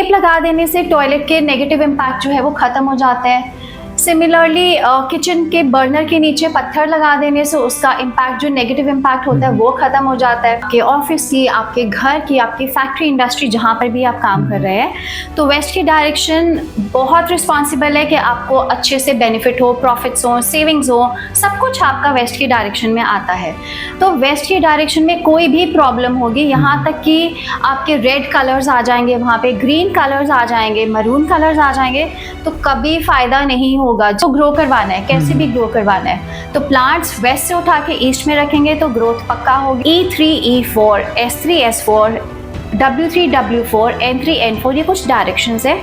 Tape लगा देने से टॉयलेट के नेगेटिव इम्पैक्ट जो है वो ख़त्म हो जाते हैं। सिमिलरली किचन के बर्नर के नीचे पत्थर लगा देने से उसका इम्पैक्ट जो नेगेटिव इम्पैक्ट होता है वो ख़त्म हो जाता है। आपके ऑफिस की, आपके घर की, आपकी फैक्ट्री इंडस्ट्री जहाँ पर भी आप काम कर रहे हैं, तो वेस्ट की डायरेक्शन बहुत रिस्पॉन्सिबल है कि आपको अच्छे से बेनिफिट हो, प्रॉफिट्स हो, सेविंग्स हो, सब कुछ आपका वेस्ट की डायरेक्शन में आता है। तो वेस्ट की डायरेक्शन में कोई भी प्रॉब्लम होगी, यहाँ तक कि आपके रेड कलर्स आ जाएंगे, वहाँ पे ग्रीन कलर्स आ जाएंगे, मरून कलर्स आ जाएंगे, तो कभी फ़ायदा नहीं होगा। जो ग्रो करवाना है, कैसे भी ग्रो करवाना है, तो प्लांट्स वेस्ट से उठा के ईस्ट में रखेंगे तो ग्रोथ पक्का होगी। E3 E4 S3 S4 W3 W4 N3 N4 ये कुछ डायरेक्शंस है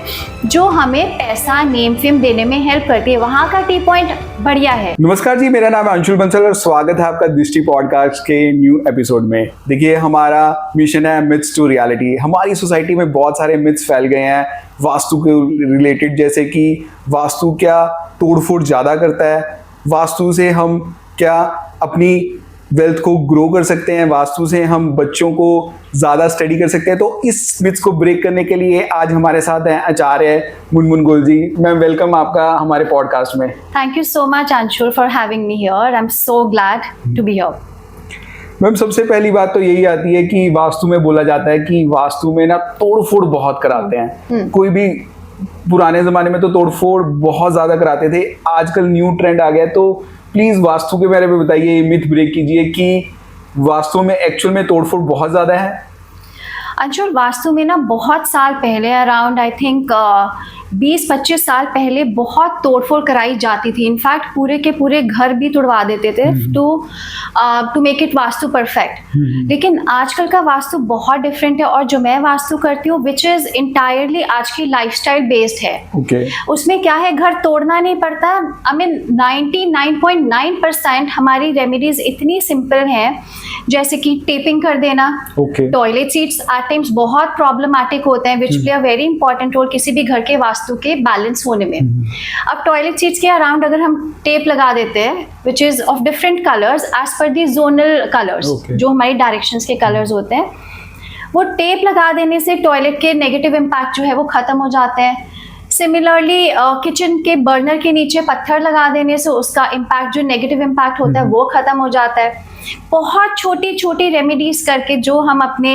जो हमें पैसा नेम फेम देने में हेल्प करती है। वहाँ का टी पॉइंट बढ़िया है। नमस्कार जी, मेरा नाम है अंशुल बंसल और स्वागत है आपका दृष्टि पॉडकास्ट के न्यू एपिसोड में। देखिए, हमारा मिशन है मिथ्स टू रियलिटी। हमारी सोसाइटी में बहुत सारे मिथ्स फैल गए हैं वास्तु के रिलेटेड, जैसे कि वास्तु क्या तोड़फोड़ ज़्यादा करता है, वास्तु से हम क्या अपनी वेल्थ को ग्रो कर सकते हैं, वास्तु से हम बच्चों को ज़्यादा स्टडी कर सकते हैं। तो इस मिथ्स को ब्रेक करने के लिए आज हमारे साथ हैं आचार्य मुनमुन गोयल जी। मैम, वेलकम आपका हमारे पॉडकास्ट में। Thank you so much Anshul for having me here. I am so glad to be here. Ma'am, सबसे पहली बात तो यही आती है कि वास्तु में बोला जाता है कि वास्तु में ना तोड़फोड़ बहुत कराते हैं। कोई भी पुराने ज़माने में तो तोड़फोड़ बहुत ज़्यादा कराते थे, आजकल न्यू ट्रेंड आ गया। तो प्लीज़ वास्तु के बारे में बताइए, मिथ ब्रेक कीजिए कि वास्तु में एक्चुअल में तोड़फोड़ बहुत ज़्यादा है। अंशुल, वास्तु में ना बहुत साल पहले, अराउंड आई थिंक 20-25 साल पहले बहुत तोड़फोड़ कराई जाती थी। इनफैक्ट पूरे के पूरे घर भी तुड़वा देते थे to make it vastu perfect. लेकिन आजकल का वास्तु बहुत डिफरेंट है, और जो मैं वास्तु करती हूँ विच इज़ इंटायरली आज की लाइफस्टाइल बेस्ड है। उसमें क्या है, घर तोड़ना नहीं पड़ता। आई मीन 99.9% हमारी रेमेडीज इतनी सिंपल हैं, जैसे कि टेपिंग कर देना। टॉयलेट सीट्स एट टाइम्स बहुत प्रॉब्लमैटिक होते हैं, which play a very important role किसी भी घर के वास्तु के बैलेंस होने में। अब टॉयलेट सीट्स के अराउंड अगर हम टेप लगा देते हैं which is of different colours as per the zonal colours, जो हमारी डायरेक्शंस के कलर्स होते हैं, वो टेप लगा देने से टॉयलेट के नेगेटिव इम्पैक्ट जो है वो खत्म हो जाते हैं। सिमिलरली किचन के बर्नर के नीचे पत्थर लगा देने से उसका इम्पैक्ट जो नेगेटिव इम्पैक्ट होता है वो खत्म हो जाता है। बहुत छोटी छोटी रेमेडीज करके जो हम अपने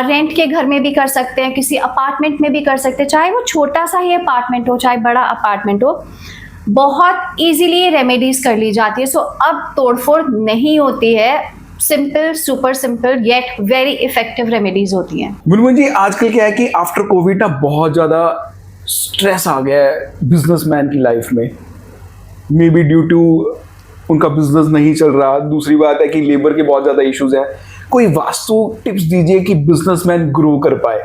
रेंट के घर में भी कर सकते हैं, किसी अपार्टमेंट में भी कर सकते हैं, चाहे वो छोटा सा ही अपार्टमेंट हो चाहे बड़ा अपार्टमेंट हो, बहुत इजीली रेमेडीज कर ली जाती है। सो अब तोड़फोड़ नहीं होती है, simple, super simple yet very effective remedies होती हैं। मुनमुन जी, आजकल क्या है कि आफ्टर कोविड ना बहुत ज़्यादा स्ट्रेस आ गया है बिजनेसमैन की लाइफ में, मे बी ड्यू टू उनका बिजनेस नहीं चल रहा। दूसरी बात है कि लेबर के बहुत ज़्यादा इश्यूज हैं। कोई वास्तु टिप्स दीजिए कि बिजनेसमैन ग्रो कर पाए।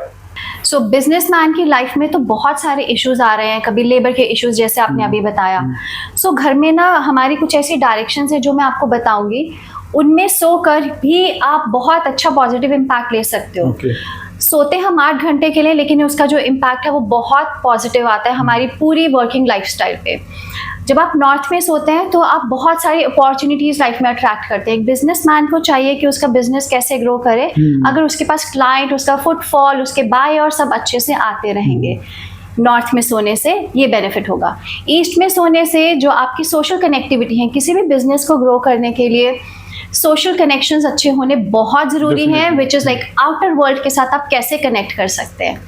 सो बिजनेसमैन की लाइफ में तो बहुत सारे इश्यूज आ रहे हैं, कभी लेबर के इश्यूज जैसे आपने अभी बताया। सो घर में ना हमारी कुछ ऐसी डायरेक्शंस है जो मैं आपको बताऊंगी, उनमें सोकर भी आप बहुत अच्छा पॉजिटिव इम्पैक्ट ले सकते हो। सोते हम 8 घंटे के लिए, लेकिन उसका जो इम्पैक्ट है वो बहुत पॉजिटिव आता है हमारी पूरी वर्किंग लाइफस्टाइल पे। जब आप नॉर्थ में सोते हैं तो आप बहुत सारी अपॉर्चुनिटीज़ लाइफ में अट्रैक्ट करते हैं। एक बिजनेसमैन को चाहिए कि उसका बिजनेस कैसे ग्रो करे, अगर उसके पास क्लाइंट, उसका फुटफॉल, उसके बाय और सब अच्छे से आते रहेंगे। नॉर्थ में सोने से ये बेनिफिट होगा। ईस्ट में सोने से जो आपकी सोशल कनेक्टिविटी है, किसी भी बिजनेस को ग्रो करने के लिए सोशल कनेक्शंस अच्छे होने बहुत ज़रूरी हैं, which is like outer world के साथ आप कैसे कनेक्ट कर सकते हैं।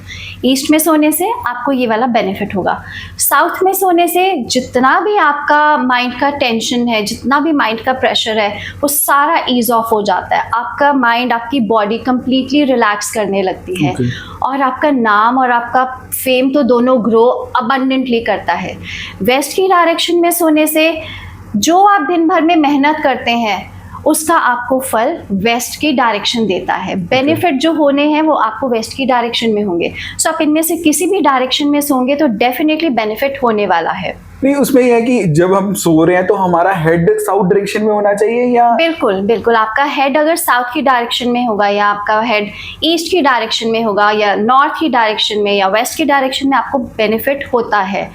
ईस्ट में सोने से आपको ये वाला बेनिफिट होगा। साउथ में सोने से जितना भी आपका माइंड का टेंशन है, जितना भी माइंड का प्रेशर है, वो सारा ईज ऑफ हो जाता है। आपका माइंड, आपकी बॉडी कंप्लीटली रिलैक्स करने लगती है। और आपका नाम और आपका फेम तो दोनों ग्रो अबंडेंटली करता है। वेस्ट की डायरेक्शन में सोने से जो आप दिन भर में मेहनत करते हैं उसका आपको फल वेस्ट की डायरेक्शन देता है। बेनिफिट जो होने हैं वो आपको वेस्ट की डायरेक्शन में होंगे। सो आप इनमें से किसी भी डायरेक्शन में सोंगे तो डेफिनेटली बेनिफिट होने वाला है। नहीं, उसमें ये है कि जब हम सो रहे हैं तो हमारा हेड साउथ डायरेक्शन में होना चाहिए या बिल्कुल बिल्कुल, आपका हेड अगर साउथ की डायरेक्शन में होगा या आपका हेड ईस्ट की डायरेक्शन में होगा या नॉर्थ की डायरेक्शन में या वेस्ट की डायरेक्शन में, आपको बेनिफिट होता है।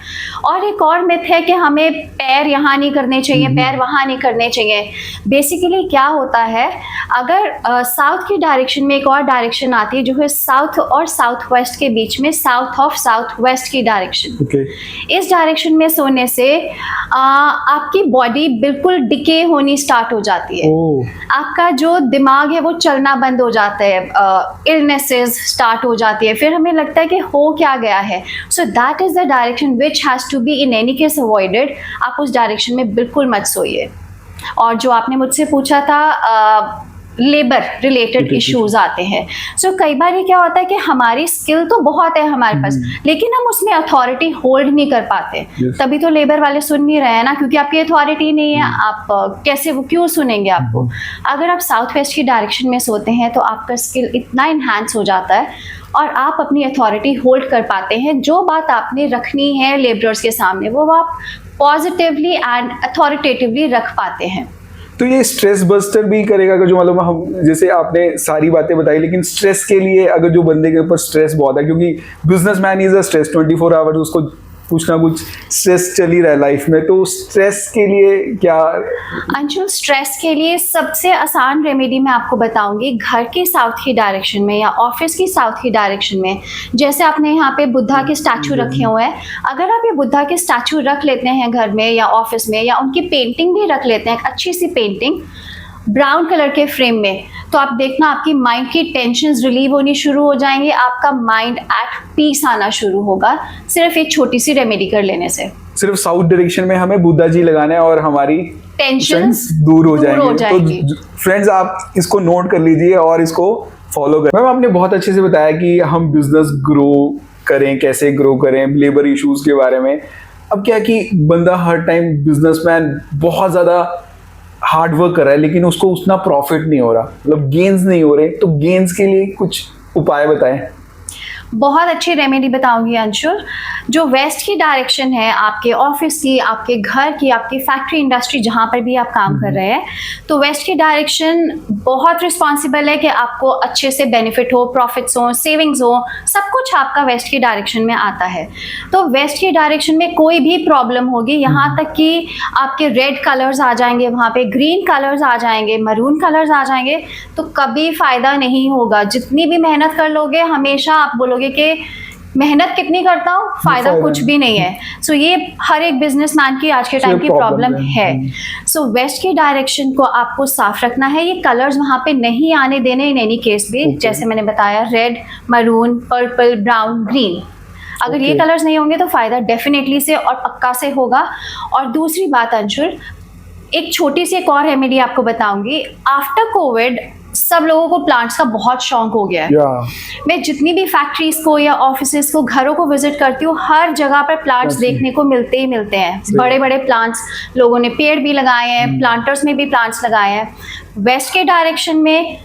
और एक और मिथ है कि हमें पैर यहाँ नहीं करने चाहिए, पैर वहाँ नहीं करने चाहिए। बेसिकली क्या होता है, अगर साउथ की डायरेक्शन में एक और डायरेक्शन आती है जो है साउथ और साउथ वेस्ट के बीच में, साउथ ऑफ साउथ वेस्ट की डायरेक्शन। इस डायरेक्शन में सोने से आपकी बॉडी बिल्कुल डिके होनी स्टार्ट हो जाती है। आपका जो दिमाग है वो चलना बंद हो जाता है, इलनेसेस स्टार्ट हो जाती है, फिर हमें लगता है कि हो क्या गया है। So that is the direction which has to be in any case avoided. आप उस डायरेक्शन में बिल्कुल मत सोइए। और जो आपने मुझसे पूछा था लेबर रिलेटेड इश्यूज आते हैं। सो कई बार ये क्या होता है कि हमारी स्किल तो बहुत है हमारे पास, लेकिन हम उसमें अथॉरिटी होल्ड नहीं कर पाते। तभी तो लेबर वाले सुन नहीं रहे हैं ना, क्योंकि आपकी अथॉरिटी नहीं है। आप कैसे, वो क्यों सुनेंगे आपको? अगर आप साउथ वेस्ट की डायरेक्शन में सोते हैं तो आपका स्किल इतना इन्हांस हो जाता है और आप अपनी अथॉरिटी होल्ड कर पाते हैं। जो बात आपने रखनी है लेबरर्स के सामने, वो आप पॉजिटिवली एंड अथॉरिटेटिवली रख पाते हैं। तो ये स्ट्रेस बस्टर भी करेगा, अगर जो मतलब हम, जैसे आपने सारी बातें बताई, लेकिन स्ट्रेस के लिए अगर जो बंदे के ऊपर स्ट्रेस बहुत है, क्योंकि businessman is a stress 24 hours, उसको कुछ ना कुछ स्ट्रेस चल ही रहा है लाइफ में, तो स्ट्रेस के लिए क्या? अंशुल, स्ट्रेस के लिए सबसे आसान रेमेडी मैं आपको बताऊंगी। घर के साउथ की डायरेक्शन में या ऑफिस की साउथ की डायरेक्शन में, जैसे आपने यहाँ पे बुद्धा के स्टैचू रखे हुए हैं, अगर आप ये बुद्धा के स्टैचू रख लेते हैं घर में या ऑफिस में, या उनकी पेंटिंग भी रख लेते हैं, एक अच्छी सी पेंटिंग ब्राउन कलर के फ्रेम में, तो आप देखना आपकी माइंड की टेंशन्स रिलीव होनी शुरू हो जाएंगे, आपका माइंड एट पीस आना शुरू होगा, सिर्फ एक छोटी सी रेमेडी कर लेने से। सिर्फ साउथ डायरेक्शन में हमें बुद्धा जी लगाना है और हमारी टेंशन्स दूर हो जाएंगे। तो फ्रेंड्स, आप इसको नोट कर लीजिए और इसको फॉलो करें। मैम, आपने बहुत अच्छे से बताया कि हम बिजनेस ग्रो करें, कैसे ग्रो करें, लेबर इश्यूज के बारे में। अब क्या कि बंदा हर टाइम, बिजनेसमैन बहुत ज़्यादा हार्ड वर्क कर रहा है लेकिन उसको उतना प्रॉफिट नहीं हो रहा, मतलब गेन्स नहीं हो रहे, तो गेन्स के लिए कुछ उपाय बताएं। बहुत अच्छी रेमेडी बताऊंगी अंशुल। जो वेस्ट की डायरेक्शन है आपके ऑफिस की, आपके घर की, आपकी फैक्ट्री इंडस्ट्री, जहाँ पर भी आप काम कर रहे हैं, तो वेस्ट की डायरेक्शन बहुत रिस्पॉन्सिबल है कि आपको अच्छे से बेनिफिट हो, प्रॉफिट्स हो, सेविंग्स हो, सब कुछ आपका वेस्ट की डायरेक्शन में आता है। तो वेस्ट की डायरेक्शन में कोई भी प्रॉब्लम होगी, यहाँ तक कि आपके रेड कलर्स आ जाएंगे, वहाँ पे ग्रीन कलर्स आ जाएंगे, मरून कलर्स आ जाएंगे, तो कभी फायदा नहीं होगा। जितनी भी मेहनत कर लोगे, हमेशा आप बोलोगे कि मेहनत कितनी करता हूँ, फायदा कुछ भी नहीं है। सो ये हर एक बिजनेसमैन की आज के टाइम की प्रॉब्लम है। सो वेस्ट की डायरेक्शन को आपको साफ रखना है, ये कलर्स वहाँ पे नहीं आने देने इन एनी केस भी। जैसे मैंने बताया, red, maroon, purple, brown, green, अगर ये कलर्स नहीं होंगे तो फायदा डेफिनेटली से और पक्का से होगा। और दूसरी बात अंशुल, एक छोटी सी एक और रेमेडी आपको बताऊंगी। आफ्टर कोविड सब लोगों को प्लांट्स का बहुत शौक हो गया है। मैं जितनी भी फैक्ट्रीज को या ऑफिसेज को, घरों को विजिट करती हूँ, हर जगह पर प्लांट्स देखने को मिलते ही मिलते हैं। बड़े बड़े प्लांट्स, लोगों ने पेड़ भी लगाए हैं, प्लांटर्स में भी प्लांट्स लगाए हैं। वेस्ट के डायरेक्शन में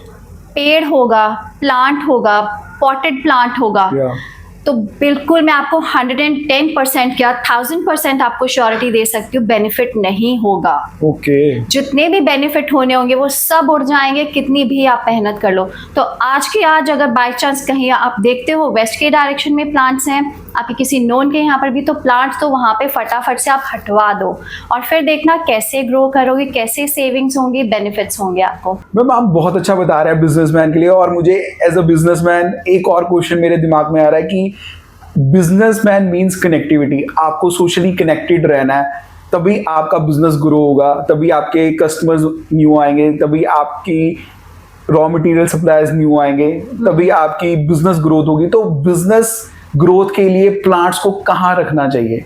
पेड़ होगा, प्लांट होगा, पॉटेड प्लांट होगा, तो बिल्कुल मैं आपको 110% क्या 1000% आपको श्योरिटी दे सकती हूँ, बेनिफिट नहीं होगा। जितने भी बेनिफिट होने होंगे वो सब उड़ जाएंगे, कितनी भी आप मेहनत कर लो। तो आज के आज अगर बाई चांस कहीं आप देखते हो वेस्ट के डायरेक्शन में प्लांट्स हैं, आपके किसी नोन के यहाँ पर भी, तो प्लांट्स तो वहाँ पे फटाफट से आप हटवा दो और फिर देखना कैसे ग्रो करोगे, कैसे सेविंग्स होंगी, बेनिफिट्स होंगे आपको। मैम, आप बहुत अच्छा बता रहे हैं बिजनेसमैन के लिए, और मुझे एज अ बिजनेसमैन एक और क्वेश्चन मेरे दिमाग में आ रहा है कि बिजनेसमैन मीन्स कनेक्टिविटी। आपको सोशली कनेक्टेड रहना है, तभी आपका बिजनेस ग्रो होगा, तभी आपके कस्टमर्स न्यू आएंगे, तभी आपकी रॉ मटेरियल सप्लायर्स न्यू आएंगे, तभी आपकी बिजनेस ग्रोथ होगी। तो बिजनेस ग्रोथ के लिए प्लांट्स को कहाँ रखना चाहिए?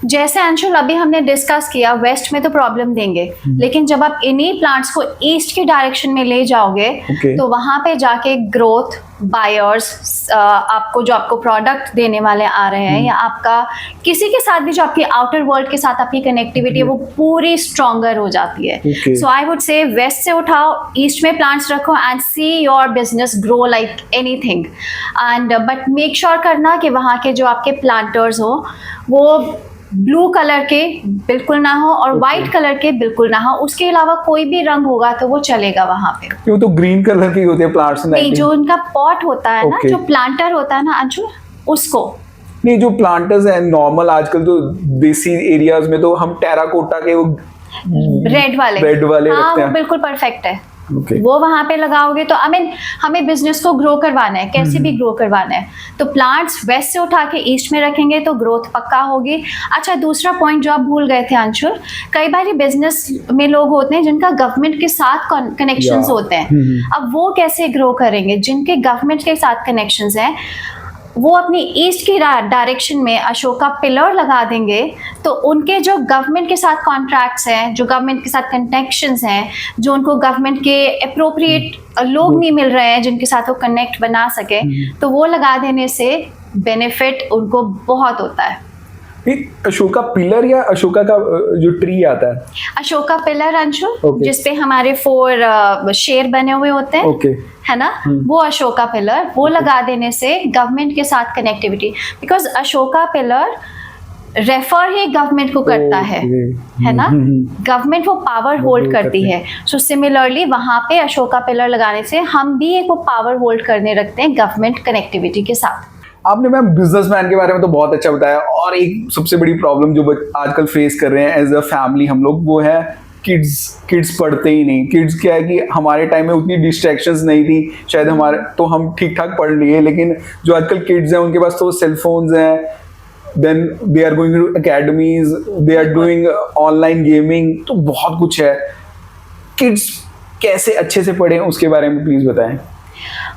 जैसे अंशुल अभी हमने डिस्कस किया, वेस्ट में तो प्रॉब्लम देंगे, लेकिन जब आप इन्हीं प्लांट्स को ईस्ट की डायरेक्शन में ले जाओगे, तो वहां पे जाके ग्रोथ, बायर्स, आपको जो आपको प्रोडक्ट देने वाले आ रहे हैं, या आपका किसी के साथ भी जो आपकी आउटर वर्ल्ड के साथ आपकी कनेक्टिविटी है, वो पूरी स्ट्रॉन्गर हो जाती है। सो आई वुड से वेस्ट से उठाओ, ईस्ट में प्लांट्स रखो and see your business grow like anything. And but make sure करना कि वहाँ के जो आपके प्लांटर्स हो वो ब्लू कलर के बिल्कुल ना हो और व्हाइट कलर के बिल्कुल ना हो, उसके अलावा कोई भी रंग होगा तो वो चलेगा वहां पे। क्यों, तो ग्रीन कलर की होते हैं प्लांट्स? नहीं, जो उनका पॉट होता है ना, जो प्लांटर होता है ना अंशुल, उसको नहीं, जो प्लांटर्स हैं नॉर्मल आजकल तो देसी एरियाज में तो हम टेराकोटा के वो रेड वाले हाँ, रखते हैं। वो बिल्कुल परफेक्ट है। Okay. वो वहां पे लगाओगे तो हमें बिजनेस को ग्रो करवाना है, कैसे भी ग्रो करवाना है, तो प्लांट्स वेस्ट से उठा के ईस्ट में रखेंगे तो ग्रोथ पक्का होगी। अच्छा, दूसरा पॉइंट जो आप भूल गए थे अंशुल, कई बार बिजनेस में लोग होते हैं जिनका गवर्नमेंट के साथ कनेक्शंस होते हैं। अब वो कैसे ग्रो करेंगे? जिनके गवर्नमेंट के साथ कनेक्शंस हैं वो अपनी ईस्ट की डायरेक्शन में अशोका पिलर लगा देंगे, तो उनके जो गवर्नमेंट के साथ कॉन्ट्रैक्ट्स हैं, जो गवर्नमेंट के साथ कनेक्शंस हैं, जो उनको गवर्नमेंट के अप्रोप्रिएट लोग नहीं मिल रहे हैं जिनके साथ वो कनेक्ट बना सके, तो वो लगा देने से बेनिफिट उनको बहुत होता है। अशोका पिलर या अशोका का जो ट्री आता है? अशोका पिलर अंशुल, जिसपे हमारे 4 शेर बने हुए होते हैं, है ना, वो अशोका पिलर, वो लगा देने से गवर्नमेंट के साथ connectivity, because Ashoka pillar refer he government को करता है ना, गवर्नमेंट वो पावर होल्ड करती है। सो सिमिलरली वहां पे अशोका पिलर लगाने से हम भी एक वो पावर होल्ड करने रखते हैं गवर्नमेंट कनेक्टिविटी के साथ। आपने मैम बिजनेसमैन के बारे में तो बहुत अच्छा बताया, और एक सबसे बड़ी प्रॉब्लम जो आजकल फेस कर रहे हैं एज अ फैमिली हम लोग, वो है किड्स पढ़ते ही नहीं। किड्स क्या है कि हमारे टाइम में उतनी डिस्ट्रैक्शंस नहीं थी शायद, हमारे तो हम ठीक ठाक पढ़ लिए, लेकिन जो आजकल किड्स हैं उनके पास तो सेल फोन्स हैं, then they are going to academies, they are doing online gaming, तो बहुत कुछ है। किड्स कैसे अच्छे से पढ़ें उसके बारे में प्लीज बताएं।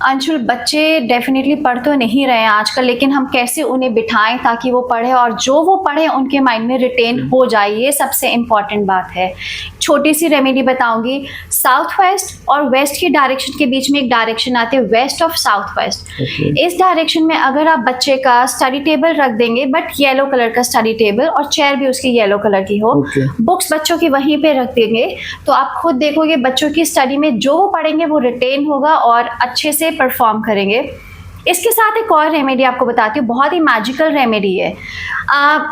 अंशुल, बच्चे डेफिनेटली पढ़ तो नहीं रहे हैं आजकल, लेकिन हम कैसे उन्हें बिठाएं ताकि वो पढ़े और जो वो पढ़े उनके माइंड में रिटेन हो जाए, ये सबसे इम्पॉर्टेंट बात है। छोटी सी रेमेडी बताऊंगी। साउथ वेस्ट और वेस्ट की डायरेक्शन के बीच में एक डायरेक्शन आती है, वेस्ट ऑफ साउथ वेस्ट। इस डायरेक्शन में अगर आप बच्चे का स्टडी टेबल रख देंगे, बट येलो कलर का स्टडी टेबल, और चेयर भी उसकी येलो कलर की हो, बुक्स बच्चों की वहीं पे रख देंगे, तो आप खुद देखोगे बच्चों की स्टडी में जो वो पढ़ेंगे वो रिटेन होगा और अच्छे से परफॉर्म करेंगे। इसके साथ एक और रेमेडी आपको बताती हूँ, बहुत ही मैजिकल रेमेडी है।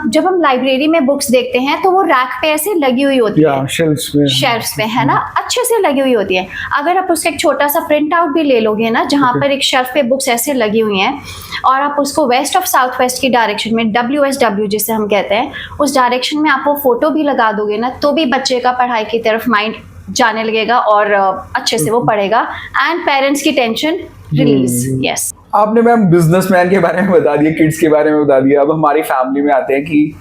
जब हम लाइब्रेरी में बुक्स देखते हैं तो वो रैक पे ऐसे लगी हुई होती है, शेल्फ्स पे, है ना, अच्छे से लगी हुई होती है। अगर आप उसका एक छोटा सा प्रिंट आउट भी ले लोगे ना, जहाँ पर एक शेल्फ पे बुक्स ऐसे लगी हुई हैं, और आप उसको वेस्ट ऑफ साउथ वेस्ट की डायरेक्शन में, WSW जिसे हम कहते हैं, उस डायरेक्शन में आप वो फोटो भी लगा दोगे ना, तो भी बच्चे का पढ़ाई की तरफ माइंड जाने लगेगा और अच्छे से वो पढ़ेगा, एंड पेरेंट्स की टेंशन रिलीज। यस, आपने मैम बिजनेसमैन के बारे में बता दिया, किड्स के बारे में बता दिया, अब हमारी फैमिली में आते हैं कि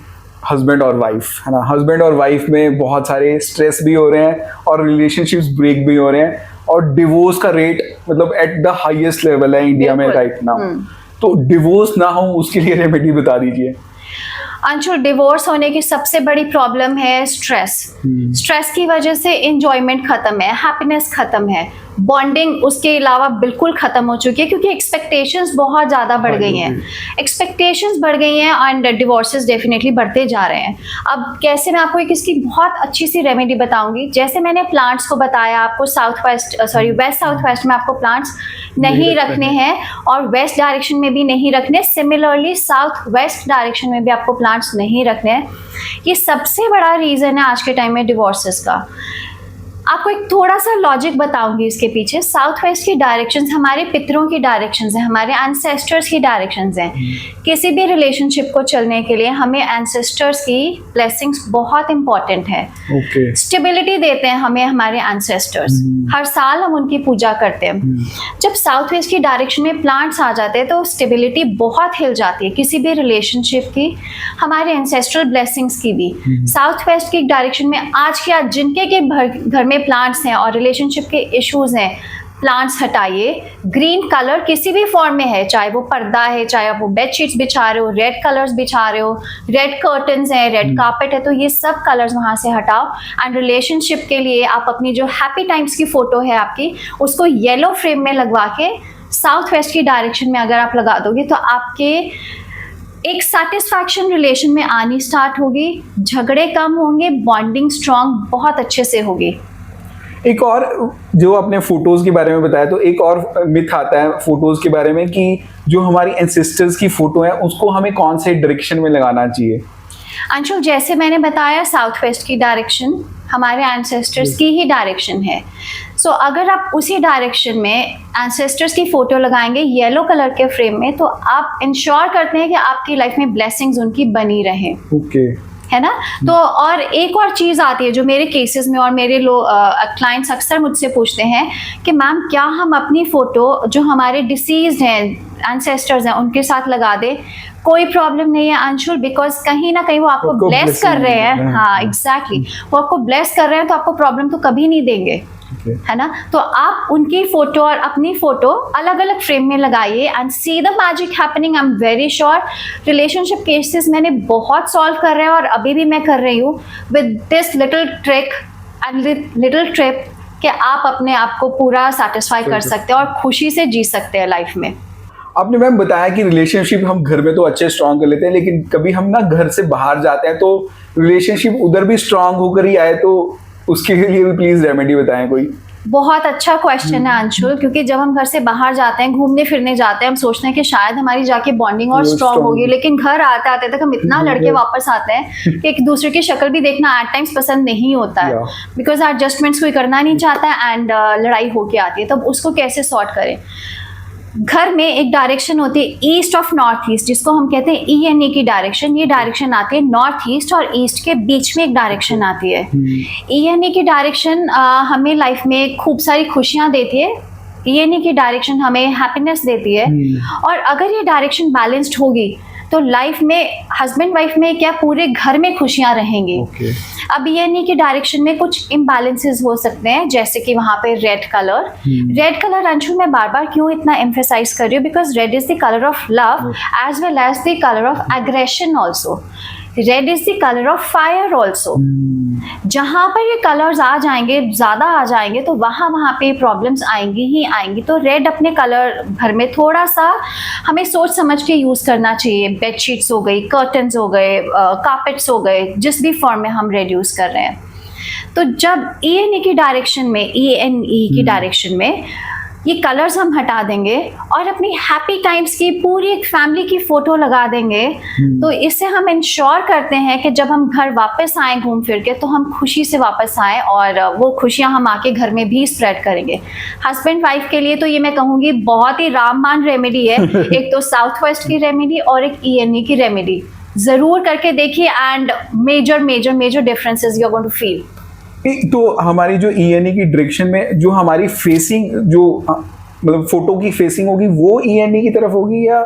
हस्बैंड और वाइफ, है ना, हस्बैंड और वाइफ में बहुत सारे स्ट्रेस भी हो रहे हैं और रिलेशनशिप्स ब्रेक भी हो रहे हैं, और डिवोर्स का रेट मतलब एट द हाईएस्ट लेवल है इंडिया में राइट नाउ। तो डिवोर्स ना हो उसके लिए रेमेडी बता दीजिए। अंशुल, डिवोर्स होने की सबसे बड़ी प्रॉब्लम है स्ट्रेस। स्ट्रेस की वजह से एंजॉयमेंट खत्म है, हैप्पीनेस खत्म है, बॉन्डिंग उसके अलावा बिल्कुल खत्म हो चुकी है, क्योंकि एक्सपेक्टेशंस बहुत ज़्यादा बढ़ गई हैं। एक्सपेक्टेशंस बढ़ गई हैं एंड डिवोर्सेस डेफिनेटली बढ़ते जा रहे हैं। अब कैसे, मैं आपको एक इसकी बहुत अच्छी सी रेमेडी बताऊंगी। जैसे मैंने प्लांट्स को बताया आपको, वेस्ट साउथ वेस्ट में आपको प्लांट्स नहीं रखने हैं और वेस्ट डायरेक्शन में भी नहीं रखने, सिमिलरली साउथ वेस्ट डायरेक्शन में भी आपको प्लांट्स नहीं रखने हैं। ये सबसे बड़ा रीज़न है आज के टाइम में डिवोर्सेस का। आपको एक थोड़ा सा लॉजिक बताऊंगी इसके पीछे। साउथ वेस्ट की डायरेक्शंस हमारे पितरों की डायरेक्शंस हैं, हमारे एंसेस्टर्स की डायरेक्शंस हैं। किसी भी रिलेशनशिप को चलने के लिए हमें एंसेस्टर्स की ब्लेसिंग्स बहुत इंपॉर्टेंट है। स्टेबिलिटी देते हैं हमें हमारे एंसेस्टर्स, हर साल हम उनकी पूजा करते हैं। जब साउथ वेस्ट की डायरेक्शन में प्लांट्स आ जाते हैं तो स्टेबिलिटी बहुत हिल जाती है, किसी भी रिलेशनशिप की, हमारे एंसेस्ट्रल ब्लेसिंग्स की भी। साउथ वेस्ट की डायरेक्शन में आज के आज जिनके के घर में प्लांट्स हैं और रिलेशनशिप के इश्यूज हैं, प्लांट्स हटाइए। ग्रीन कलर किसी भी फॉर्म में है, चाहे वो पर्दा है, चाहे आप वो बेडशीट्स बिछा रहे हो, रेड कलर्स बिछा रहे हो, रेड कर्टन्स हैं, रेड कार्पेट है, तो ये सब कलर्स वहाँ से हटाओ। एंड रिलेशनशिप के लिए आप अपनी जो हैप्पी टाइम्स की फोटो है आपकी, उसको येलो फ्रेम में लगवा के साउथ वेस्ट की डायरेक्शन में अगर आप लगा दोगे तो आपके एक सेटिस्फैक्शन रिलेशन में आनी स्टार्ट होगी, झगड़े कम होंगे, बॉन्डिंग स्ट्रॉन्ग बहुत अच्छे से होगी। एक और जो आपने फोटोज के बारे में बताया, तो एक और मिथ आता है फोटोज के बारे में कि जो हमारी एंसेस्टर्स की फोटो है उसको हमें कौन से डायरेक्शन में लगाना चाहिए। अंशुल, जैसे मैंने बताया साउथ वेस्ट की डायरेक्शन हमारे एंसेस्टर्स की ही डायरेक्शन है। सो अगर आप उसी डायरेक्शन में एंसेस्टर्स की फोटो लगाएंगे येलो कलर के फ्रेम में, तो आप इंश्योर करते हैं कि आपकी लाइफ में ब्लेसिंग्स उनकी बनी रहे। ओके, है ना। तो और एक और चीज़ आती है जो मेरे केसेस में और मेरे क्लाइंट्स अक्सर मुझसे पूछते हैं कि मैम क्या हम अपनी फ़ोटो जो हमारे डिसीज्ड हैं एंसेस्टर्स हैं उनके साथ लगा दें। कोई प्रॉब्लम नहीं है अंशुल, बिकॉज कहीं ना कहीं वो आपको ब्लेस कर रहे हैं। हाँ एग्जैक्टली, वो आपको ब्लेस कर रहे हैं तो आपको प्रॉब्लम तो कभी नहीं देंगे। है ना। तो आप उनकी फोटो और अपनी फोटो अलग अलग फ्रेम में लगाइए and see the magic happening. I am very sure relationship cases मैंने बहुत सॉल्व कर रहे हैं और अभी भी मैं कर रही हूँ with this little trick and little trip कि आप अपने आप को पूरा सेटिस्फाई कर सकते हैं और खुशी से जी सकते हैं लाइफ में। आपने मैम बताया कि रिलेशनशिप हम घर में तो अच्छे स्ट्रांग कर लेते हैं, लेकिन कभी हम ना घर से बाहर जाते हैं तो रिलेशनशिप उधर भी स्ट्रांग होकर ही आए, तो उसके लिए भी प्लीज रेमेडी बताएं कोई। बहुत अच्छा क्वेश्चन है अंशुल, क्योंकि जब हम घर से बाहर जाते हैं, घूमने फिरने जाते हैं, हम सोचते हैं कि शायद हमारी जाके बॉन्डिंग और स्ट्रांग होगी, लेकिन घर आते आते तक हम इतना लड़के वापस आते हैं कि एक दूसरे की शक्ल भी देखना एट टाइम्स पसंद नहीं होता है, बिकॉज एडजस्टमेंट्स कोई करना नहीं चाहता है एंड लड़ाई होके आती है। तब उसको कैसे सॉर्ट करें। घर में एक डायरेक्शन होती है ईस्ट ऑफ नॉर्थ ईस्ट, जिसको हम कहते हैं ENE की डायरेक्शन। ये डायरेक्शन आती है नॉर्थ ईस्ट और ईस्ट के बीच में एक डायरेक्शन आती है। ENE की डायरेक्शन हमें लाइफ में खूब सारी खुशियां देती है। ENE की डायरेक्शन हमें हैप्पीनेस देती है। और अगर ये डायरेक्शन बैलेंस्ड होगी तो लाइफ में हस्बैंड वाइफ में क्या पूरे घर में खुशियां रहेंगी। अब ENE की डायरेक्शन में कुछ इम्बैलेंसेस हो सकते हैं, जैसे कि वहाँ पे रेड कलर अंशुल मैं बार बार क्यों इतना एम्फेसाइज कर रही हूँ, because red is the colour of love as well as the colour of aggression also. Red is the colour of fire also. जहाँ पर ये कलर्स आ जाएंगे, ज़्यादा आ जाएंगे, तो वहाँ पे प्रॉब्लम्स आएंगी ही आएंगी। तो रेड अपने कलर घर में थोड़ा सा हमें सोच समझ के यूज़ करना चाहिए। बेडशीट्स हो गई, कर्टन्स हो गए, कार्पेट्स हो गए, जिस भी फॉर्म में हम रेड यूज़ कर रहे हैं। तो जब ENE की डायरेक्शन में, ENE की डायरेक्शन में ये कलर्स हम हटा देंगे और अपनी हैप्पी टाइम्स की पूरी एक फैमिली की फोटो लगा देंगे, तो इससे हम इंश्योर करते हैं कि जब हम घर वापस आए घूम फिर के, तो हम खुशी से वापस आए और वो खुशियां हम आके घर में भी स्प्रेड करेंगे। हस्बैंड वाइफ के लिए तो ये मैं कहूँगी बहुत ही रामबाण रेमेडी है। एक तो साउथ वेस्ट की रेमेडी और एक ENE की रेमेडी जरूर करके देखिए and major differences you are going to feel. तो हमारी जो ENE की डायरेक्शन में जो हमारी फेसिंग, जो मतलब फोटो की फेसिंग होगी, वो ENE की तरफ होगी या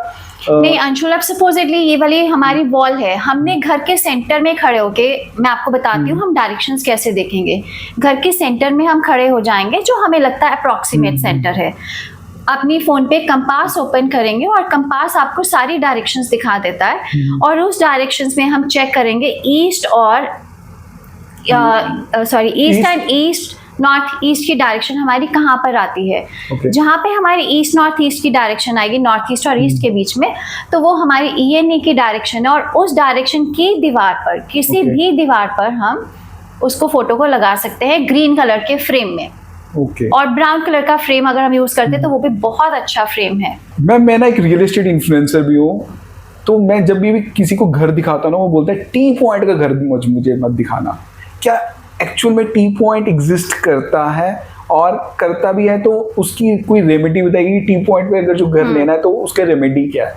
नहीं अंशुल, अब सपोजिटली ये वाली हमारी वॉल है, हमने घर के सेंटर में खड़े होके, मैं आपको बताती हूँ हम डायरेक्शंस कैसे देखेंगे। घर के सेंटर में हम खड़े हो जाएंगे, जो हमें लगता है अप्रॉक्सीमेट सेंटर है। अपनी फोन पे कंपास ओपन करेंगे और कंपास आपको सारी डायरेक्शंस दिखा देता है, और उस डायरेक्शंस में हम चेक करेंगे ईस्ट और east and east north east की डायरेक्शन हमारी कहाँ पर आती है। जहाँ पे हमारी ईस्ट नॉर्थ ईस्ट की डायरेक्शन आएगी, नॉर्थ ईस्ट और ईस्ट के बीच में, तो वो हमारी ENE की डायरेक्शन है। और उस डायरेक्शन की दीवार पर, किसी भी दीवार पर हम उसको फोटो को लगा सकते हैं ग्रीन कलर के फ्रेम में। और ब्राउन कलर का फ्रेम अगर हम यूज करते हैं तो वो भी बहुत अच्छा फ्रेम है। मैं ना एक रियल एस्टेट इन्फ्लुएंसर भी हूँ, तो मैं जब भी किसी को घर दिखाता हूँ ना, वो बोलता है टी पॉइंट का घर मुझे मत दिखाना। क्या एक्चुअल में टी पॉइंट एग्जिस्ट करता है, और करता भी है तो उसकी कोई रेमेडी बताइए। टी पॉइंट पे अगर जो घर लेना है तो उसका रेमेडी क्या है?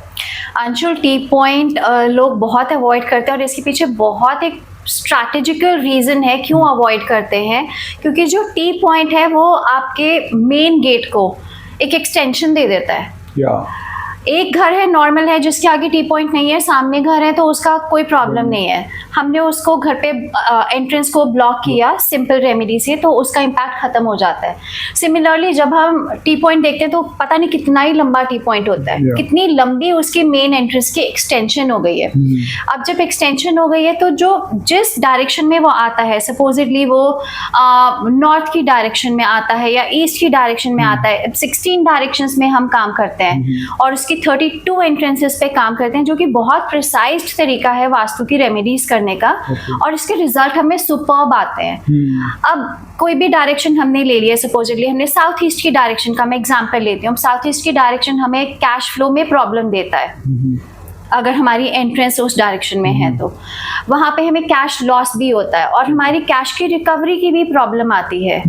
अंशुल, टी पॉइंट लोग बहुत अवॉइड करते हैं और इसके पीछे बहुत एक स्ट्रैटेजिकल रीज़न है क्यों अवॉइड करते हैं। क्योंकि जो टी पॉइंट है वो आपके मेन गेट को एक एक्सटेंशन दे देता है। एक घर है, नॉर्मल है, जिसके आगे टी पॉइंट नहीं है, सामने घर है तो उसका कोई प्रॉब्लम नहीं है, हमने उसको घर पे एंट्रेंस को ब्लॉक किया सिंपल रेमेडी से, तो उसका इम्पैक्ट खत्म हो जाता है। सिमिलरली जब हम टी पॉइंट देखते हैं तो पता नहीं कितना ही लंबा टी पॉइंट होता है, कितनी लंबी उसकी मेन एंट्रेंस की एक्सटेंशन हो गई है। अब जब एक्सटेंशन हो गई है तो जो जिस डायरेक्शन में वो आता है, सपोजिटली वो नॉर्थ की डायरेक्शन में आता है या ईस्ट की डायरेक्शन में आता है। 16 डायरेक्शंस में हम काम करते हैं और उसकी 32 एंट्रेंसेस पे काम करते हैं, जो कि बहुत प्रिसाइज तरीका है वास्तु की रेमेडीज करने का। और इसके रिजल्ट हमें सुपर्ब आते हैं। अब कोई भी डायरेक्शन हमने ले लिया, सपोजिटली हमने साउथ ईस्ट की डायरेक्शन का मैं एग्जांपल लेती हूँ। साउथ ईस्ट की डायरेक्शन हमें कैश फ्लो में प्रॉब्लम देता है, अगर हमारी एंट्रेंस उस डायरेक्शन में है तो वहाँ पे हमें कैश लॉस भी होता है और हमारी कैश की रिकवरी की भी प्रॉब्लम आती है।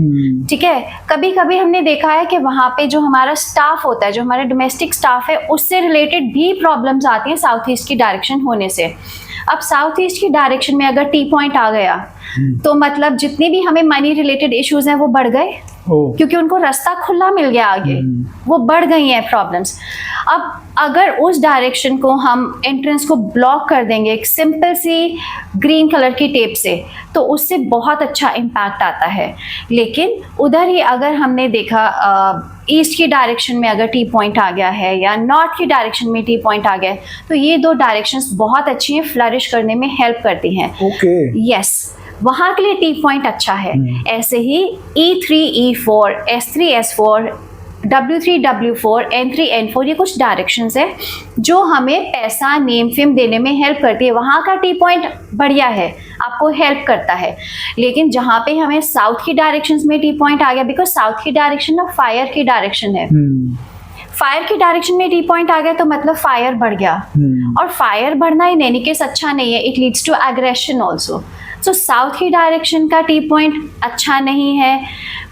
ठीक है, कभी कभी हमने देखा है कि वहाँ पे जो हमारा स्टाफ होता है, जो हमारा डोमेस्टिक स्टाफ है, उससे रिलेटेड भी प्रॉब्लम्स आती हैं साउथ ईस्ट की डायरेक्शन होने से। अब साउथ ईस्ट की डायरेक्शन में अगर टी पॉइंट आ गया तो मतलब जितने भी हमें मनी रिलेटेड इश्यूज हैं वो बढ़ गए, क्योंकि उनको रास्ता खुला मिल गया आगे, वो बढ़ गई हैं प्रॉब्लम्स। अब अगर उस डायरेक्शन को हम एंट्रेंस को ब्लॉक कर देंगे एक सिंपल सी ग्रीन कलर की टेप से, तो उससे बहुत अच्छा इम्पैक्ट आता है। लेकिन उधर ही अगर हमने देखा ईस्ट की डायरेक्शन में अगर टी पॉइंट आ गया है या नॉर्थ की डायरेक्शन में टी पॉइंट आ गया है, तो ये दो डायरेक्शंस बहुत अच्छी हैं, फ्लरिश करने में हेल्प करती हैं। यस, वहाँ के लिए टी पॉइंट अच्छा है। ऐसे ही E3 E4 S3 S4 W3 W4 N3 N4 ये कुछ डायरेक्शंस है जो हमें पैसा नेम फेम देने में हेल्प करती है। वहाँ का टी पॉइंट बढ़िया है, आपको हेल्प करता है। लेकिन जहाँ पे हमें साउथ की डायरेक्शंस में टी पॉइंट आ गया, बिकॉज साउथ की डायरेक्शन ना फायर की डायरेक्शन है, फायर की डायरेक्शन में टी पॉइंट आ गया तो मतलब फायर बढ़ गया, और फायर बढ़ना इन एनी केस अच्छा नहीं है, it leads to aggression also. तो साउथ की डायरेक्शन का टी पॉइंट अच्छा नहीं है,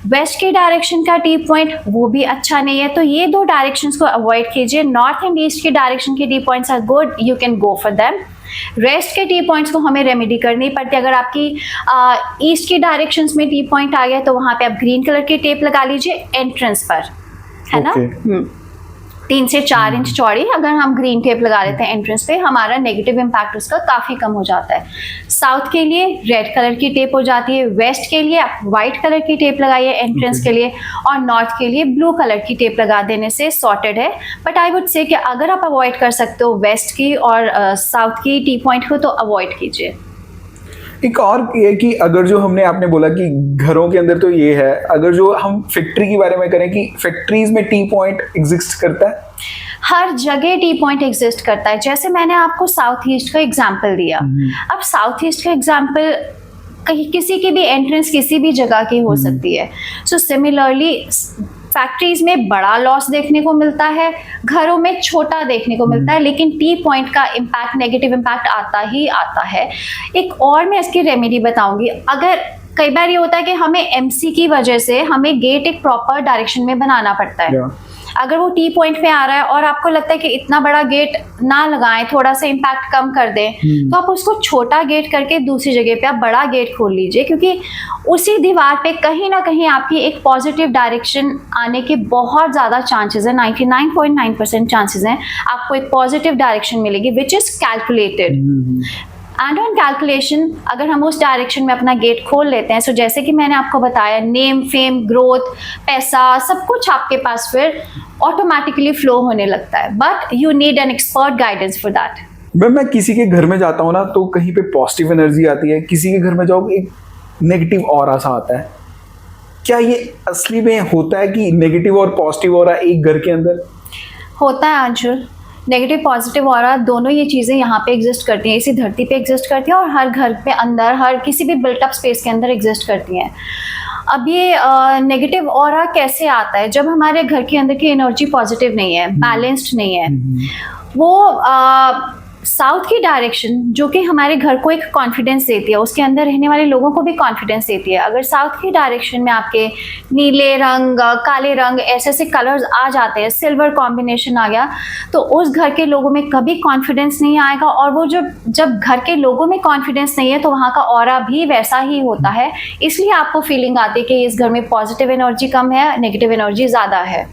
वेस्ट की डायरेक्शन का टी पॉइंट वो भी अच्छा नहीं है, तो ये दो डायरेक्शंस को अवॉइड कीजिए। नॉर्थ एंड ईस्ट की डायरेक्शन के T points are good, you can go for them. Rest के टी पॉइंट्स को हमें रेमेडी करनी पड़ती है। अगर आपकी ईस्ट की डायरेक्शंस में टी पॉइंट आ गया तो वहाँ पे आप ग्रीन कलर की टेप लगा लीजिए एंट्रेंस पर, है ना। 3 से 4 इंच चौड़ी अगर हम ग्रीन टेप लगा लेते हैं एंट्रेंस पे, हमारा नेगेटिव इम्पैक्ट उसका काफ़ी कम हो जाता है। साउथ के लिए रेड कलर की टेप हो जाती है, वेस्ट के लिए आप वाइट कलर की टेप लगाइए एंट्रेंस के लिए, और नॉर्थ के लिए ब्लू कलर की टेप लगा देने से सॉर्टेड है। बट आई वुड से कि अगर आप अवॉइड कर सकते हो वेस्ट की और साउथ की टी पॉइंट को, तो अवॉइड कीजिए। एक और ये कि अगर जो आपने बोला कि घरों के अंदर तो ये है, अगर जो हम फैक्ट्री के बारे में करें कि फैक्ट्रीज में टी पॉइंट एग्जिस्ट करता है, हर जगह टी पॉइंट एग्जिस्ट करता है। जैसे मैंने आपको साउथ ईस्ट का एग्जांपल दिया, अब साउथ ईस्ट का एग्जांपल कहीं किसी की भी एंट्रेंस किसी भी जगह की हो सकती है। सो सिमिलरली फैक्ट्रीज में बड़ा लॉस देखने को मिलता है, घरों में छोटा देखने को मिलता है, लेकिन टी पॉइंट का इम्पैक्ट, नेगेटिव इम्पैक्ट आता ही आता है। एक और मैं इसकी रेमेडी बताऊंगी। अगर कई बार ये होता है कि हमें एमसी की वजह से हमें गेट एक प्रॉपर डायरेक्शन में बनाना पड़ता है। अगर वो टी पॉइंट पे आ रहा है और आपको लगता है कि इतना बड़ा गेट ना लगाएं, थोड़ा सा इम्पैक्ट कम कर दें, तो आप उसको छोटा गेट करके दूसरी जगह पे आप बड़ा गेट खोल लीजिए, क्योंकि उसी दीवार पे कहीं ना कहीं आपकी एक पॉजिटिव डायरेक्शन आने के बहुत ज़्यादा चांसेस है, 99.9% चांसेस हैं आपको एक पॉजिटिव डायरेक्शन मिलेगी, which is calculated. And on calculation अगर हम उस डायरेक्शन में अपना गेट खोल लेते हैं, सो जैसे कि मैंने आपको बताया, नेम फेम ग्रोथ पैसा सब कुछ आपके पास फिर ऑटोमेटिकली फ्लो होने लगता है। But you need an expert guidance for that. मैं किसी के घर में जाता हूँ ना, तो कहीं पे पॉजिटिव एनर्जी आती है, किसी के घर में जाओ एक नेगेटिव ऑरा सा आता है। क्या ये असली में होता है कि नेगेटिव और पॉजिटिव ऑरा एक घर के अंदर होता है? अंशुल, नेगेटिव पॉजिटिव ऑरा दोनों ये चीज़ें यहाँ पे एग्जिस्ट करती हैं, इसी धरती पे एग्जिस्ट करती हैं, और हर घर पे अंदर, हर किसी भी बिल्टअप स्पेस के अंदर एग्जिस्ट करती हैं। अब ये नेगेटिव ऑरा कैसे आता है? जब हमारे घर के अंदर की एनर्जी पॉजिटिव नहीं है, बैलेंस्ड नहीं है। वो साउथ की डायरेक्शन जो कि हमारे घर को एक कॉन्फिडेंस देती है, उसके अंदर रहने वाले लोगों को भी कॉन्फिडेंस देती है। अगर साउथ की डायरेक्शन में आपके नीले रंग, काले रंग, ऐसे ऐसे कलर्स आ जाते हैं, सिल्वर कॉम्बिनेशन आ गया, तो उस घर के लोगों में कभी कॉन्फिडेंस नहीं आएगा। और वो जब घर के लोगों में कॉन्फिडेंस नहीं है तो वहाँ का ऑरा भी वैसा ही होता है। इसलिए आपको फीलिंग आती है कि इस घर में पॉजिटिव एनर्जी कम है, नेगेटिव एनर्जी ज़्यादा है।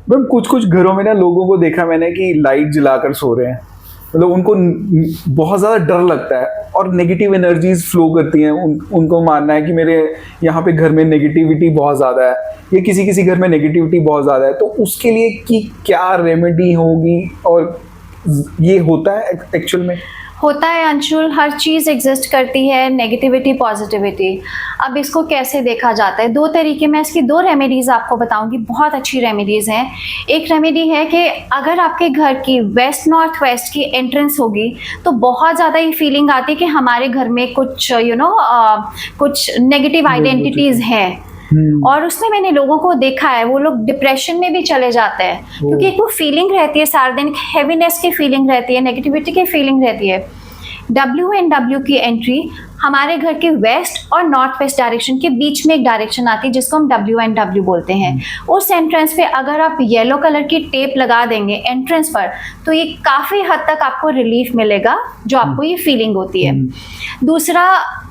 मैम कुछ घरों में ना लोगों को देखा मैंने कि लाइट जलाकर सो रहे हैं, मतलब उनको बहुत ज़्यादा डर लगता है और नेगेटिव एनर्जीज फ्लो करती हैं। उनको मानना है कि मेरे यहाँ पे घर में नेगेटिविटी बहुत ज़्यादा है, या किसी घर में नेगेटिविटी बहुत ज़्यादा है, तो उसके लिए कि क्या रेमेडी होगी? और ये होता है एक्चुअल में? होता है अंशुल, हर चीज़ एग्जिस्ट करती है, नेगेटिविटी पॉजिटिविटी। अब इसको कैसे देखा जाता है? 2 तरीके, मैं इसकी 2 रेमेडीज़ आपको बताऊंगी, बहुत अच्छी रेमेडीज़ हैं। एक रेमेडी है कि अगर आपके घर की वेस्ट नॉर्थ वेस्ट की एंट्रेंस होगी तो बहुत ज़्यादा ये फीलिंग आती है कि हमारे घर में कुछ कुछ नेगेटिव आइडेंटिटीज़ हैं, और उसमें मैंने लोगों को देखा है वो लोग डिप्रेशन में भी चले जाते हैं, क्योंकि एक वो फीलिंग रहती है सारा दिन, हैवीनेस की फीलिंग रहती है, नेगेटिविटी की फीलिंग रहती है। WNW की एंट्री हमारे घर के वेस्ट और नॉर्थ वेस्ट डायरेक्शन के बीच में एक डायरेक्शन आती है जिसको हम WNW बोलते हैं। उस एंट्रेंस पे अगर आप येलो कलर की टेप लगा देंगे एंट्रेंस पर, तो ये काफ़ी हद तक आपको रिलीफ मिलेगा जो आपको ये फीलिंग होती है। दूसरा,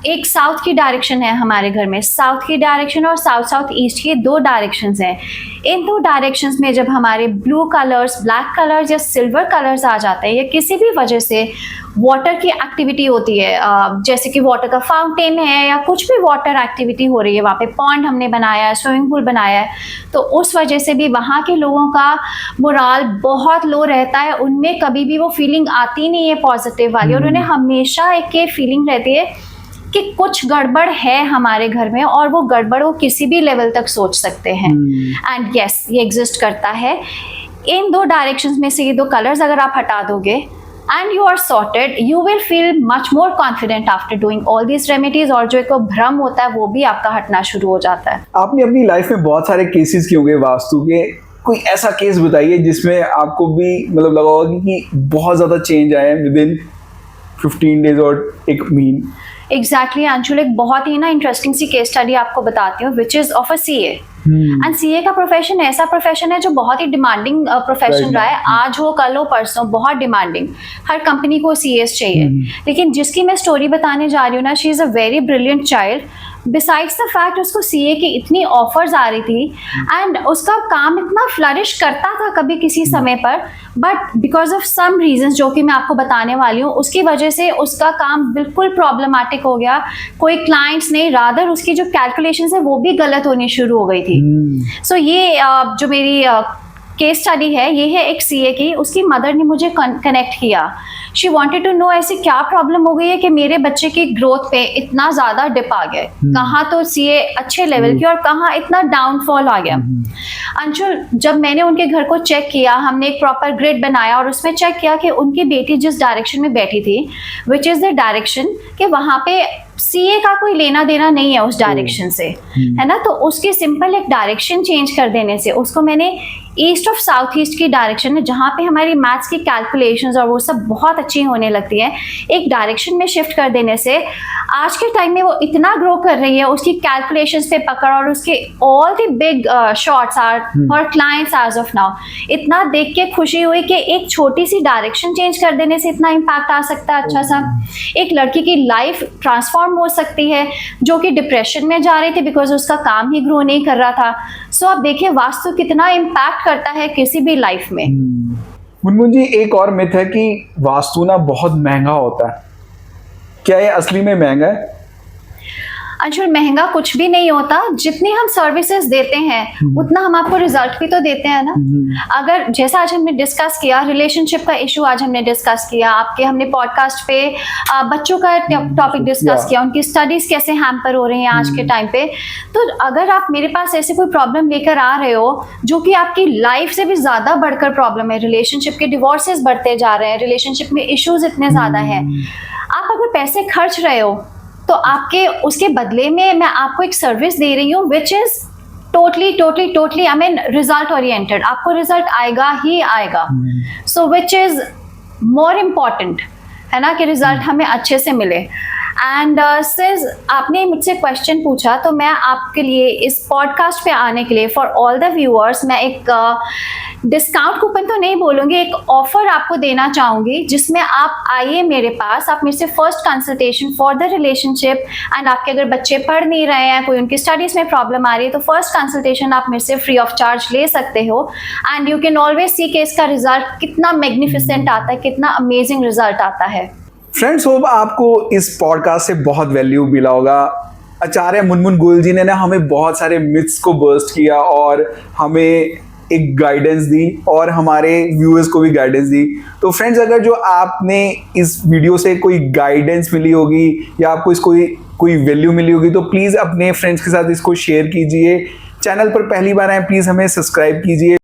एक साउथ की डायरेक्शन है हमारे घर में, साउथ की डायरेक्शन और साउथ साउथ ईस्ट की दो डायरेक्शंस हैं। इन दो डायरेक्शंस में जब हमारे ब्लू कलर्स, ब्लैक कलर्स या सिल्वर कलर्स आ जाते हैं, या किसी भी वजह से वाटर की एक्टिविटी होती है, जैसे कि वाटर का फाउंटेन है या कुछ भी वाटर एक्टिविटी हो रही है, वहाँ पे पॉन्ड हमने बनाया है, स्विमिंग पूल बनाया है, तो उस वजह से भी वहाँ के लोगों का मोराल बहुत लो रहता है। उनमें कभी भी वो फीलिंग आती नहीं है पॉजिटिव वाली, और उन्हें हमेशा एक ये फीलिंग रहती है कि कुछ गड़बड़ है हमारे घर में, और वो गड़बड़ वो किसी भी लेवल तक सोच सकते हैं। एंड यस, ये एग्जिस्ट करता है। इन दो डायरेक्शंस में से ये दो कलर्स अगर आप हटा दोगे and you are sorted, you will feel much more confident after doing all these remedies, और जो एक भ्रम होता है वो भी आपका हटना शुरू हो जाता है। आपने अपनी लाइफ में बहुत सारे केसेस किए होंगे वास्तु के, कोई ऐसा केस बताइए जिसमें आपको भी मतलब लगा होगा कि बहुत ज़्यादा चेंज आया है विदिन 15 डेज और एक मीन। एग्जैक्टली अंशुल, एक बहुत ही ना इंटरेस्टिंग सी केस स्टडी आपको बताती हूँ, विच is of a CA। And CA का प्रोफेशन ऐसा प्रोफेशन है जो बहुत ही डिमांडिंग प्रोफेशन रहा है, आज हो कल हो परसों, बहुत डिमांडिंग, हर कंपनी को CAs चाहिए। लेकिन जिसकी मैं स्टोरी बताने जा रही हूँ ना, she is a very brilliant child. Besides the fact उसको CA की इतनी ऑफर्स आ रही थी एंड उसका काम इतना फ्लरिश करता था कभी किसी समय पर, but because of some reasons जो कि मैं आपको बताने वाली हूँ, उसकी वजह से उसका काम बिल्कुल प्रॉब्लमेटिक हो गया। कोई क्लाइंट्स नहीं, रादर उसकी जो कैलकुलेशंस है वो भी गलत होनी शुरू हो गई थी। सो ये जो मेरी केस स्टडी है, ये है एक CA की। उसकी मदर ने मुझे कनेक्ट किया। शी वॉन्टेड टू नो ऐसी क्या प्रॉब्लम हो गई है कि मेरे बच्चे की ग्रोथ पे इतना ज़्यादा डिप आ गया, कहाँ तो CA अच्छे लेवल की और कहाँ इतना डाउनफॉल आ गया। अंशुल, जब मैंने उनके घर को चेक किया, हमने एक प्रॉपर ग्रिड बनाया और उसमें चेक किया कि उनकी बेटी जिस डायरेक्शन में बैठी थी, विच इज़ द डायरेक्शन कि वहाँ पे CA का कोई लेना देना नहीं है उस डायरेक्शन से, है ना। तो उसकी सिंपल एक डायरेक्शन चेंज कर देने से, उसको मैंने ईस्ट ऑफ साउथ ईस्ट की डायरेक्शन में, जहाँ पे हमारी मैथ्स की कैलकुलेशंस और वो सब बहुत अच्छी होने लगती है, एक डायरेक्शन में शिफ्ट कर देने से आज के टाइम में वो इतना ग्रो कर रही है, उसकी कैलकुलेशंस पे पकड़, और उसके all the big shots are for clients as of now. इतना देख के खुशी हुई कि एक छोटी सी डायरेक्शन चेंज कर देने से इतना इम्पैक्ट आ सकता है। अच्छा सा एक लड़की की लाइफ ट्रांसफॉर्म हो सकती है जो कि डिप्रेशन में जा रही थी बिकॉज उसका काम ही ग्रो नहीं कर रहा था। सो आप देखिए वास्तु कितना इम्पैक्ट करता है किसी भी लाइफ में। मुनमुन जी, एक और मिथ है कि वास्तु ना बहुत महंगा होता है, क्या ये असली में महंगा है? अंशुल, महंगा कुछ भी नहीं होता। जितनी हम सर्विसेज देते हैं उतना हम आपको रिजल्ट भी तो देते हैं ना। अगर जैसा आज हमने डिस्कस किया, रिलेशनशिप का इशू आज हमने डिस्कस किया, आपके हमने पॉडकास्ट पे बच्चों का टॉपिक डिस्कस किया, उनकी स्टडीज कैसे हैम्पर हो रही हैं आज के टाइम पे। तो अगर आप मेरे पास ऐसे कोई प्रॉब्लम लेकर आ रहे हो जो कि आपकी लाइफ से भी ज्यादा बढ़कर प्रॉब्लम है, रिलेशनशिप के डिवोर्सेस बढ़ते जा रहे हैं, रिलेशनशिप में इश्यूज इतने ज्यादा हैं, आप अगर पैसे खर्च रहे हो तो आपके उसके बदले में मैं आपको एक सर्विस दे रही हूँ which is totally I mean result oriented. आपको रिजल्ट आएगा ही आएगा। सो विच इज मोर इम्पॉर्टेंट है ना कि रिजल्ट हमें अच्छे से मिले। एंड सिंस आपने मुझसे क्वेश्चन पूछा तो मैं आपके लिए इस पॉडकास्ट पे आने के लिए फॉर ऑल द व्यूअर्स मैं एक डिस्काउंट कूपन तो नहीं बोलूँगी, एक ऑफर आपको देना चाहूँगी जिसमें आप आइए मेरे पास, आप मेरे से first consultation for the relationship and आपके अगर बच्चे पढ़ नहीं रहे हैं, कोई उनकी स्टडीज़ में प्रॉब्लम आ रही है तो फर्स्ट कंसल्टेशन आप मेरे से फ्री ऑफ चार्ज ले सकते हो। And you can always see कि इसका रिजल्ट कितना मैग्निफिसेंट आता है, कितना अमेजिंग रिजल्ट आता है। फ्रेंड्स, होप आपको इस पॉडकास्ट से बहुत वैल्यू मिला होगा। आचार्य मुनमुन गोयल जी ने ना हमें बहुत सारे मिथ्स को बर्स्ट किया और हमें एक गाइडेंस दी और हमारे व्यूअर्स को भी गाइडेंस दी। तो फ्रेंड्स, अगर जो आपने इस वीडियो से कोई गाइडेंस मिली होगी या आपको इसको कोई वैल्यू मिली होगी तो प्लीज़ अपने फ्रेंड्स के साथ इसको शेयर कीजिए। चैनल पर पहली बार आए प्लीज़ हमें सब्सक्राइब कीजिए।